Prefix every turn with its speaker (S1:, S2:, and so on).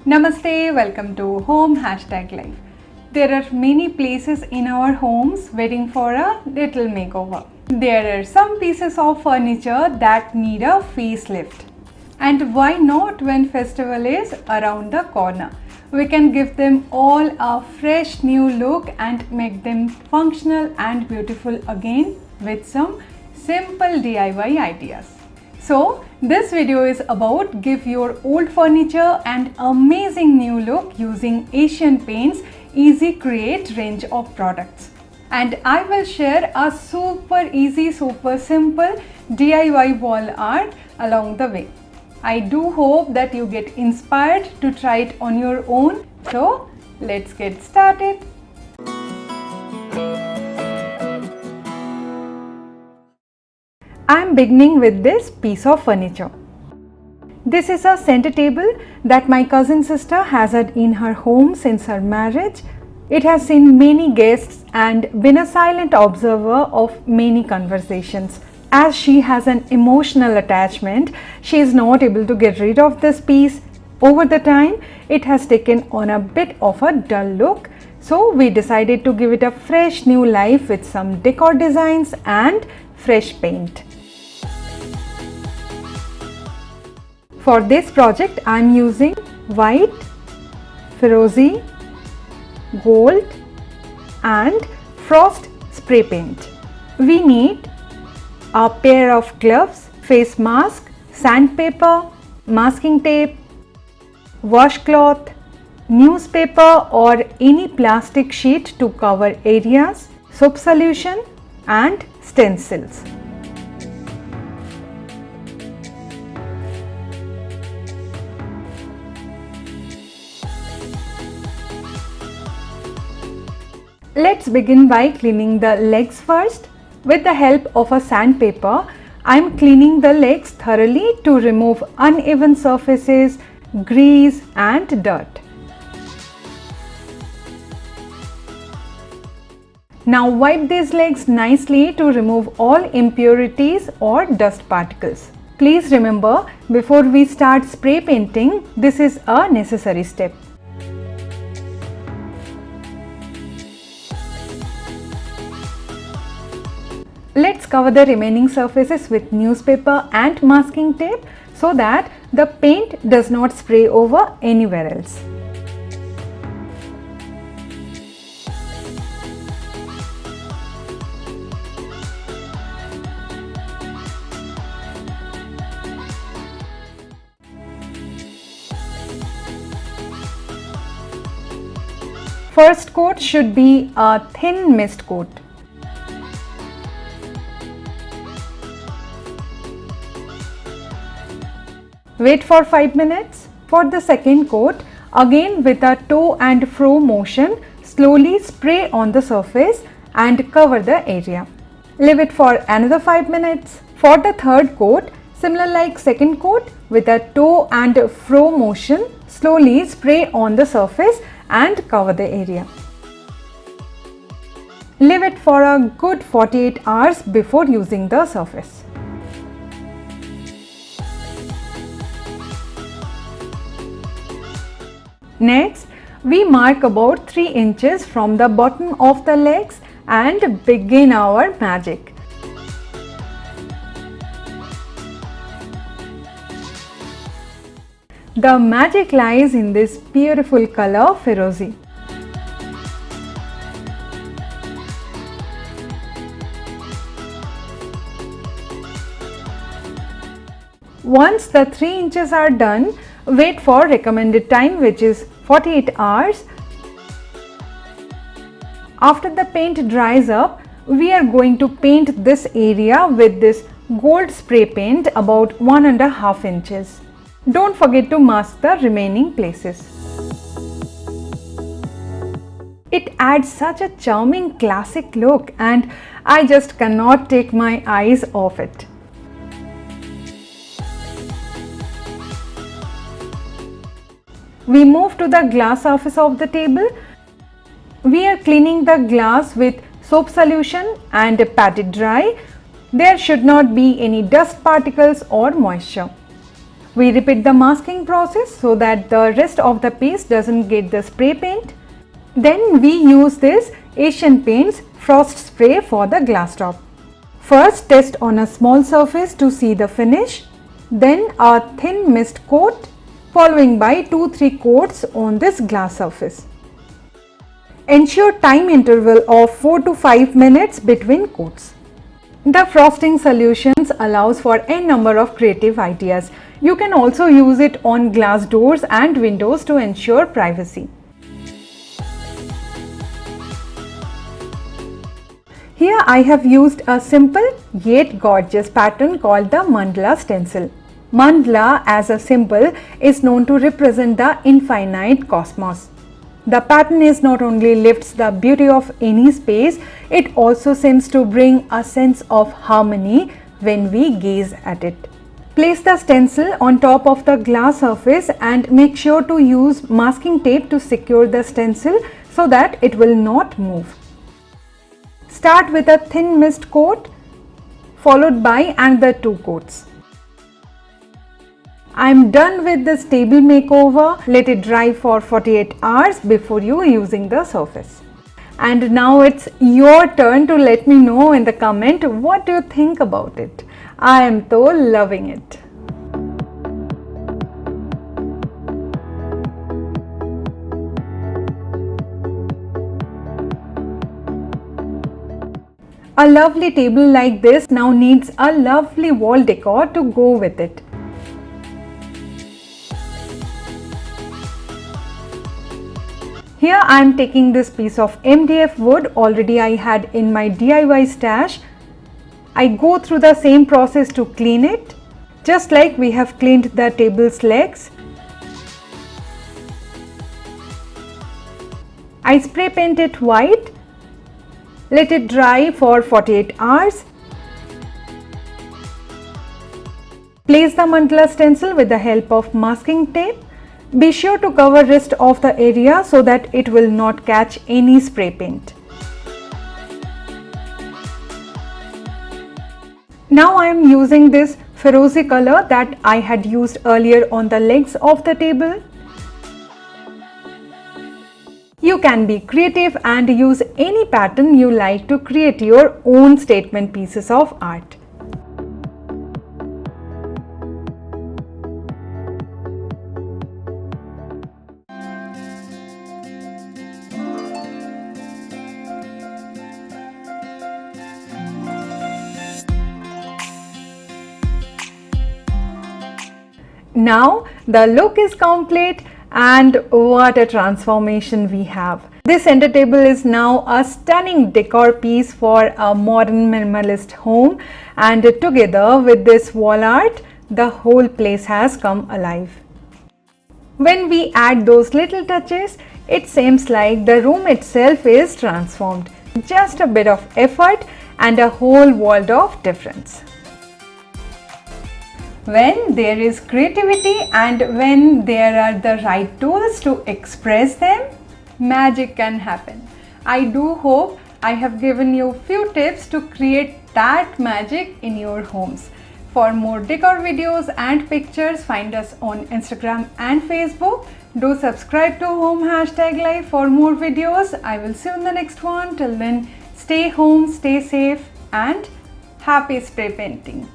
S1: Namaste, welcome to Home #Life. There are many places in our homes waiting for a little makeover. There are some pieces of furniture that need a facelift. And why not when festival is around the corner? We can give them all a fresh new look and make them functional and beautiful again with some simple DIY ideas. So this video is about give your old furniture an amazing new look using Asian Paint's Easy Create range of products. And I will share a super easy, super simple DIY wall art along the way. I do hope that you get inspired to try it on your own. So let's get started. I am beginning with this piece of furniture. This is a center table that my cousin sister has had in her home since her marriage. It has seen many guests and been a silent observer of many conversations. As she has an emotional attachment, she is not able to get rid of this piece. Over the time, it has taken on a bit of a dull look. So we decided to give it a fresh new life with some decor designs and fresh paint. For this project, I am using white, Phirozi, gold and frost spray paint. We need a pair of gloves, face mask, sandpaper, masking tape, washcloth, newspaper or any plastic sheet to cover areas, soap solution and stencils. Let's begin by cleaning the legs first. With the help of a sandpaper, I am cleaning the legs thoroughly to remove uneven surfaces, grease and dirt. Now wipe these legs nicely to remove all impurities or dust particles. Please remember, before we start spray painting, this is a necessary step. Let's cover the remaining surfaces with newspaper and masking tape so that the paint does not spray over anywhere else. First coat should be a thin mist coat. Wait for 5 minutes. For the second coat, again with a to and fro motion, slowly spray on the surface and cover the area. Leave it for another 5 minutes. For the third coat, similar like second coat, with a to and fro motion, slowly spray on the surface and cover the area. Leave it for a good 48 hours before using the surface. Next, we mark about 3 inches from the bottom of the legs and begin our magic. The magic lies in this beautiful color Phirozi. Once the 3 inches are done, wait for recommended time, which is 48 hours. After the paint dries up, we are going to paint this area with this gold spray paint about 1.5 inches. Don't forget to mask the remaining places. It adds such a charming classic look and I just cannot take my eyes off it. We move to the glass surface of the table. We are cleaning the glass with soap solution and pat it dry. There should not be any dust particles or moisture. We repeat the masking process so that the rest of the piece doesn't get the spray paint. Then we use this Asian Paints Frost Spray for the glass top. First test on a small surface to see the finish, then a thin mist coat, following by 2-3 coats on this glass surface. Ensure time interval of 4 to 5 minutes between coats. The frosting solutions allows for n number of creative ideas. You can also use it on glass doors and windows to ensure privacy. Here I have used a simple yet gorgeous pattern called the mandala stencil. Mandala as a symbol is known to represent the infinite cosmos. The pattern is not only lifts the beauty of any space, it also seems to bring a sense of harmony when we gaze at it. Place the stencil on top of the glass surface and make sure to use masking tape to secure the stencil so that it will not move. Start with a thin mist coat followed by another 2 coats. I am done with this table makeover. Let it dry for 48 hours before using the surface. And now it's your turn to let me know in the comment what do you think about it. I am so loving it. A lovely table like this now needs a lovely wall decor to go with it. Here I am taking this piece of MDF wood already I had in my DIY stash. I go through the same process to clean it, just like we have cleaned the table's legs. I spray paint it white. Let it dry for 48 hours. Place the mandala stencil with the help of masking tape. Be sure to cover rest of the area so that it will not catch any spray paint. Now I am using this Phirozi color that I had used earlier on the legs of the table. You can be creative and use any pattern you like to create your own statement pieces of art. Now the look is complete and what a transformation we have. This center table is now a stunning decor piece for a modern minimalist home, and together with this wall art, the whole place has come alive. When we add those little touches, it seems like the room itself is transformed. Just a bit of effort and a whole world of difference. When there is creativity and when there are the right tools to express them, magic can happen. I do hope I have given you few tips to create that magic in your homes. For more decor videos and pictures, find us on Instagram and Facebook. Do subscribe to Home #Live for more videos. I will see you in the next one. Till then, stay home, stay safe and happy spray painting.